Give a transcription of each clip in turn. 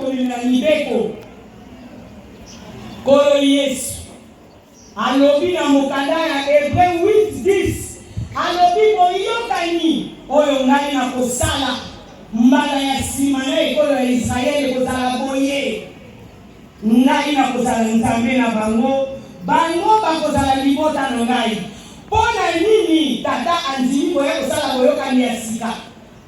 komemela mibeko. Kolo Yesu alobi na mokanda ya Hébreu 8:10 alobi boyokani oyo ngai na kosala mbala ya nsima na ekolo ya Israele kozala boye. Ngai na kozala Nzambe na bango bakozala libota na ngai. Pona nini Tata andimi boye kosala boyokani ya sika?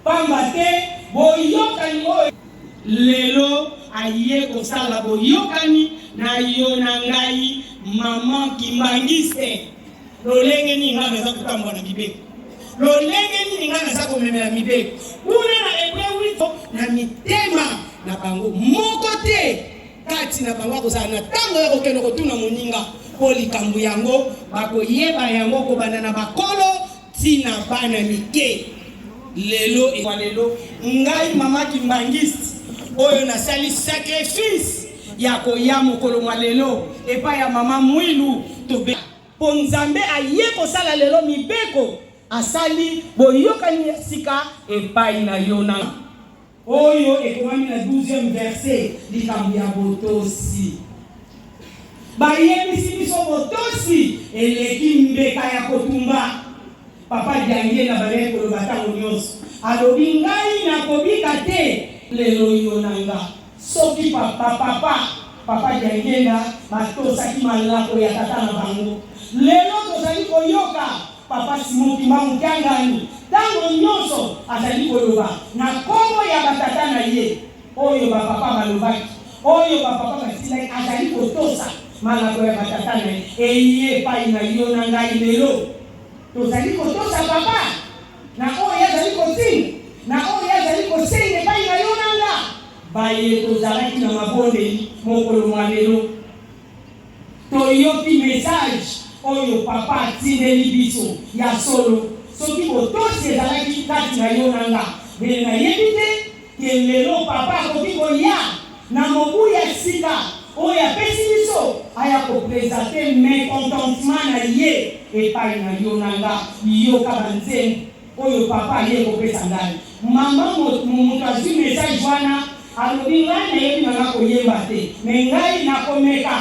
Pamba te boyokani oyo lelo aye kosala boyokani na yo na ngai mama kimbangiste. Lolenge ni nga naza kutambwa na mibeko. Lolenge ni nga naza komemela mibeko. Kuna na Hébreu na mitema na bango moko te kati na bango kozala na tango ya kokende kotuna moninga po likambo yango bakoyeba yango kobanda na bakolo tina bana mike. Lelo ngai mama kimbangiste oyo nasali sacrifice ya koya mokolo mwa lelo epa ya mama mwilu tobe po Nzambe aye kosala lelo mibeko asali boyokani sika epai na yona oyo ekomami na 12e verset likambo ya botosi. Bayebisi biso botosi eleki mbeka ya kotumba. Papa diangie na bale koloba ntango nyonso alobi ngai nakobika te lelo yonanga soki papa diangie batosaki malako ya tata na bango. Lelo tozali koyoka papa Simon Kimba Mukangani ntango nyonso azali koloba na kombo ya batata na ye oyo bapapa balobaki oyo bapapa batilaki azali kotosa malako ya batata na ye eye epai na yo na ngai lelo tozali kotosa papa na oyo azali kotinga na oyo azali kosenga epai na yo na nga baye tozalaki na mabondeli mokolo mwa lelo toyoki message oyo papa atindeli biso ya solo soki botosi ezalaki kati na yo na nga bele nayebi te ke lelo papa akoki koya na mobu ya sika oyo apesi biso aya kopresente mécontentement na ye epai na yo na nga yoka banzembo oyo papa aye kopesa ngai. Mama moto azwi message wana alobi ngai nayebi na nga koyemba te me ngai nakomeka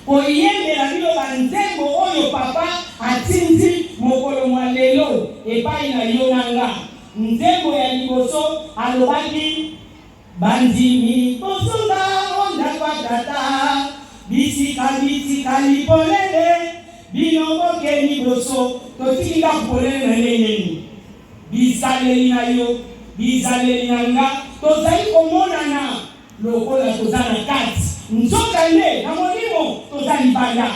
koyembela bino banzembo oyo papa atindi mokolo mwa lelo epai na yo na nga. Nzembo ya liboso alobaki bandimi bosonga onda kwa tata bisika lipolele bino bokeni boso totilinga kupolele na nengeni bisaleli na yo bizaleli na nga tozali komonana lokola toza na kati nzoka nde na molimo toza libanda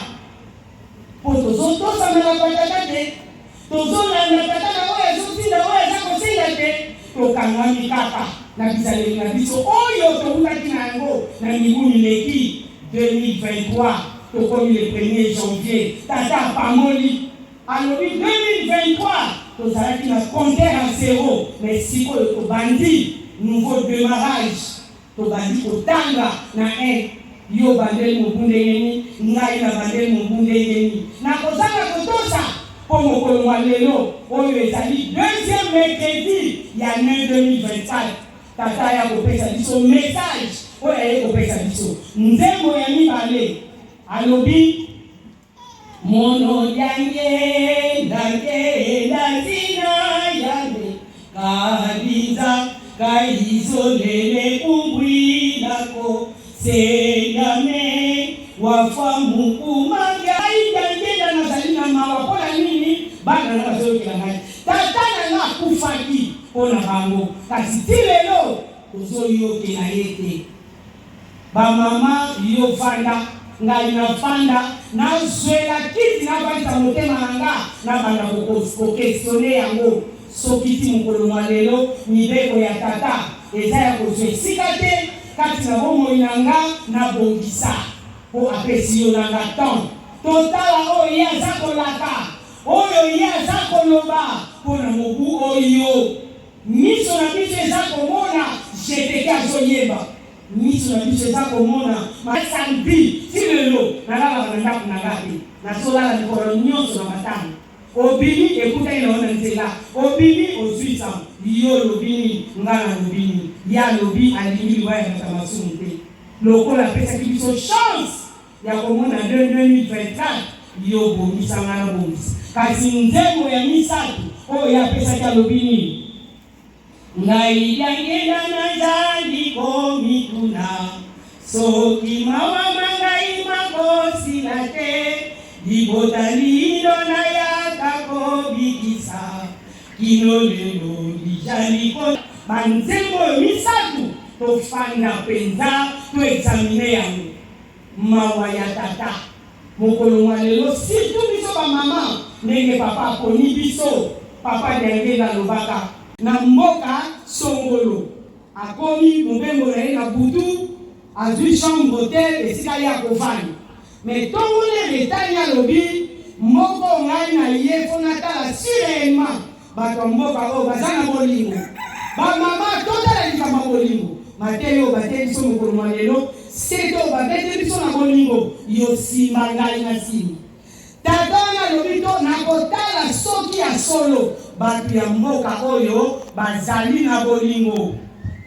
po tozotosamela kwa tata te tozolanda tata na oyo azotinda oyo aza kosinda te tokangami kaka na bizaleli na biso oyo tokutaki na yango na mibu mileki 2023 tokomi le 1er janvier tata apamoli alobi 2023 tozalaki na compteur à zéro mais sikoyo tobandi nouveau démarrage tobandi kotanga na yo bandeli mobu ndengeni ngai na bandeli mobu ndengeni na kozanga kotosa po mokolo mwa lelo oyo ezali 2e mercredi ya année 2024 tata ya kopesa biso message oyo aye kopesa biso nzembo ya mibale alobi mono yange ndake lazina yange kabinza kaizolele kumbwi lako seyame wafamu kumanga idange na salina mawapola nini bana na bazoyokela ngai tata na nga kufaki mpona bango kasi ti lelo tozoyokela ye te. Bamama yo fanda ngai na fanda nazwela kiti nabalisa motema na nga nabanda kokestione yango soki ti mokolo mwa lelo mibeko ya tata eza ya kozwa esika te kati na bomoi na nga nabongisa po apesi yo na nga temps totala oyo ye aza kolaka oyo ye aza koloba mpona mobu oyo miso na biso eza komona jeteke azoyeba miso na biso eza komona masambi ti lelo nalalaka na ndako na nga te nazolala mikolo nyonso na matanga obimi ekutaki na yo na nzela obimi ozwi nsambo yo lobini nga na lobini ya lobi alimi wa ya tamasumte lokola pesa kibiso chance ya komona 2024 yo bomisa ngana bomisa kasi nzemo ya misatu o ya pesa ya lobini ngai yangenda na zandi komituna soki mawa mangai makosi na te libotalindo na yakako bikisa kino lelo lijaliko banzemo misatu tofanda penza to examine yango mawa ya tata mokolo lelo surtout biso ba mama ndenge papa poni biso papa denge na lobaka na mboka songolo akomi mobembo na ye na butu azwi chambre hotel esika ya kovani mais tongole letani ya lobi moko ngai na ye fona tala sirema bato mboka o bazana bolingo ba mama totala likama bolingo mateyo bateli biso mokolo lelo seto babete biso na bolingo yo sima ngai na sima tata na lobi to na kotala soki ya solo bato ya mboka oyo bazali na bolingo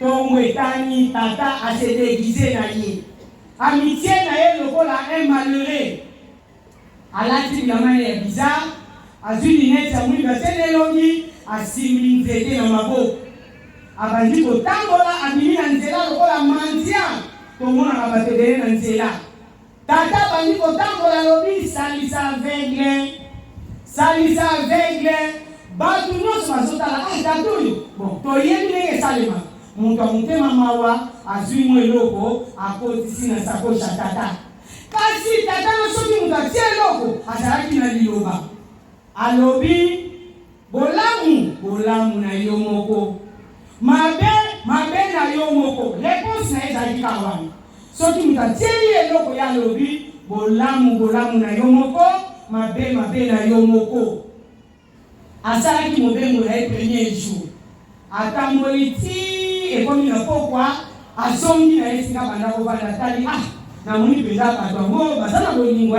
tongo etani tata ase déguisé na ye amitié na ye lokola un malheureux alati bilamba ya bizarre azwi linete ya mwindu atene elongi asimbi nzete na maboko abandi kotambola abimi na nzela lokola mandia tomonaka bato ebele na nzela tata abandi kotambola lobi salisa aveugle bato nyonso bazotala tata oyo bon toyebi ndenge esalema moto ya motema mawa azwi mwa eloko akotisi na sakoshi ya tata kasi tata na soki moto atie eloko azalaki na liloba alobi bolamu na yo moko mabe na yo moko réponse na ezalaki kawana soki moto atieli eloko ya alobi bolamu na yo moko mabe na yo moko asalaki mobembo na ye premier jour atamboli ti ekomi na pokwa azongi na ye singa banda kovanda tali namoni mpenza bato yango baza na bolingo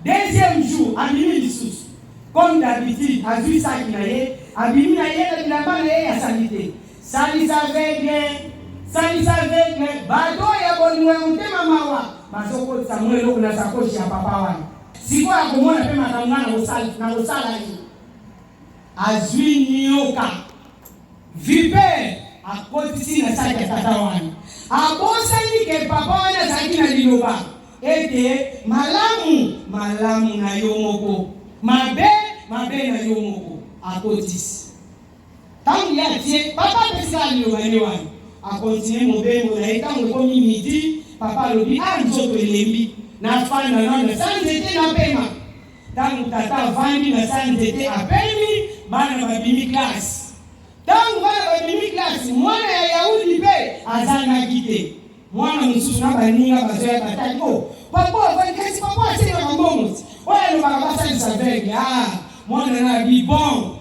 deuxième jour abimi lisusu comme d'habitude azwi saki na ye abimi na ye na bilamba na ye ya salite salisa aveugle bato ya bolingo ya motema mawa bazokotisa mwa eloko na sakoshi ya papa wana sikoyo akomona mpe makambo na kosala ye azwi nyoka viper akotisi na saki ya tata wana abosani ke papa wana azalaki na liloba ete malamu na yo moko mabe na yo moko akotisi tangu ya tie papa pesika liloba ne wana akontinue mobembo na ye tangu ekomi midi papa alobi nzoto elembi nafanda na sanzete na pema tangu tata avandi na sanzete apemi bana babimi klasi tangu bana babimi klasi mwana ya Yahudi mpe azalaki te mwana mosusu na baninga bazoya bataki papa avandi kasi papa asenga bambongo oyo alobaka basalisa aveugle mwana na bibon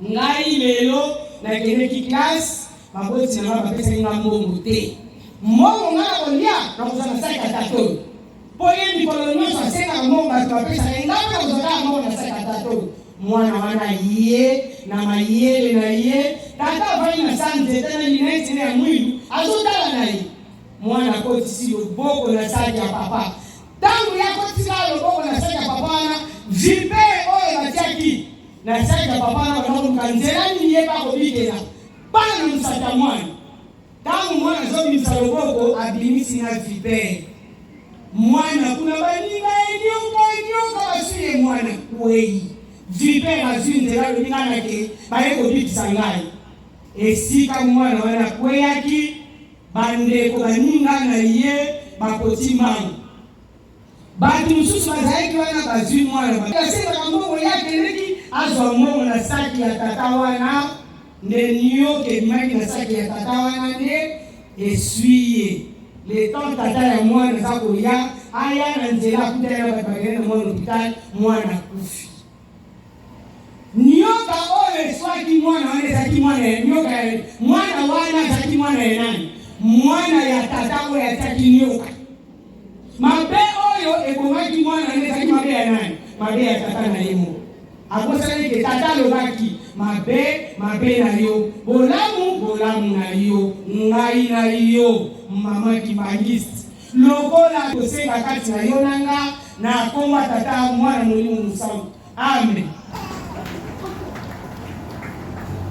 ngai lelo nakendeki klasi baboti na nga bapesaki nga mbongo te mbongo nga na kolia na kozala saki ya tatoyo po ye mikolo nyonso asengaka mbongo bato bapesaka engapi na kozalaka mbongo na saki ya tatoyo mwana wana ye na mayele na ye tata avandi na sanzete na lineti na ya mwindu azotala na ye mwana akotisi loboko na saki ya papa tangu ya kotisika loboko na saki ya papa wana vipe oyo batiaki na saki ya papa wana banakomuka nzela nini ye bakobikela bana na musata mwana tangu mwana azobimisa loboko abimisi na vipe mwana kuna baninga enyoka basuye mwana kwei vipe azwi nzela lolinga nake baye kobikisa ngai esika mwana wana kweyaki bandeko baninga na ye bakoti mbangu bato mosusu bazalaki wana bazwi mwana basengaka mbongo yake ndeki azwa mbongo na saki ya tata wana nde Nyoka ebimaki na saki ya tata wana nde essuye le temps tata ya mwana za koya aya na nzela akutana bato bakende na mwana hôpital mwana kufi Nyoka oyo eswaki mwana wana ezalaki mwana ya Nyoka mwana wana azalaki mwana ya nani mwana ya tata oyo atiaki Nyoka mabe oyo ebomaki mwana wana ezalaki mabe ya nani mabe ya tata na ye moko akosalaki ke tata alobaki mabe na yo, bolamu na yo, ngai na yo, mama Kimbangiste. Lokola kosenga kati na yo nanga, na komba Tata Mwana Molimo Musantu. Amen.